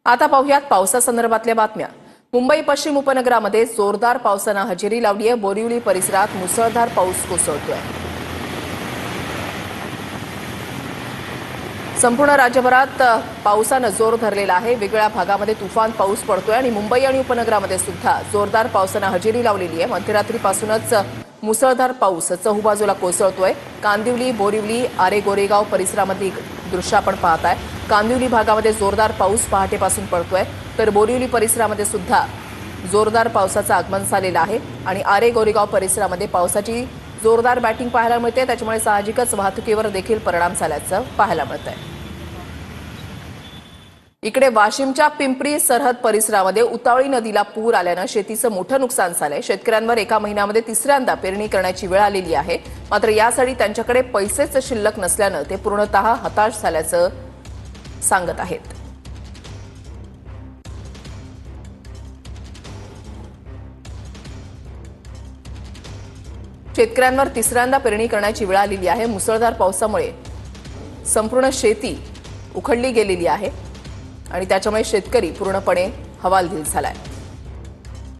आता पाहुयात पावसासंदर्भातल्या बातम्या। मुंबई पश्चिम उपनगरामध्ये जोरदार पावसानं हजेरी लावली आहे। बोरिवली परिसरात मुसळधार पाऊस कोसळतोय। संपूर्ण राज्यभरात पावसानं जोर धरलेला आहे। वेगवेगळ्या भागामध्ये तुफान पाऊस पडतोय आणि मुंबई आणि उपनगरामध्ये सुद्धा जोरदार पावसानं हजेरी लावलेली आहे। मध्यरात्रीपासूनच मुसळधार पाऊस चहूबाजूला कोसळतोय। कांदिवली, बोरिवली, आरे गोरेगाव परिसरामध्ये दृश्य आपण पाहताय। कांदिवली भागामध्ये जोरदार पाऊस पहाटेपासून पडतोय, तर बोरिवली परिसरामध्ये सुद्धा जोरदार पावसाचं आगमन झालेलं आहे आणि आरे गोरेगाव परिसरामध्ये पावसाची जोरदार बॅटिंग पाहायला मिळते। त्याच्यामुळे साहजिकच वाहतुकीवर देखील परिणाम झाल्याचं पाहायला मिळतंय। इकडे वाशिमच्या पिंपरी सरहद परिसरामध्ये उतावळी नदीला पूर आल्यानं शेतीचं मोठं नुकसान झालंय। शेतकऱ्यांवर एका महिन्यामध्ये तिसऱ्यांदा पेरणी करण्याची वेळ आलेली आहे। मात्र यासाठी त्यांच्याकडे पैसेच शिल्लक नसल्यानं ते पूर्णतः हताश झाल्याचं सांगत आहेत। शेतकऱ्यांवर तिसऱ्यांदा पेरणी करण्याची वेळ आलेली आहे। मुसळधार पावसामुळे संपूर्ण शेती उखडली गेलेली आहे आणि त्याच्यामुळे शेतकरी पूर्णपणे हवालदिल झालाय।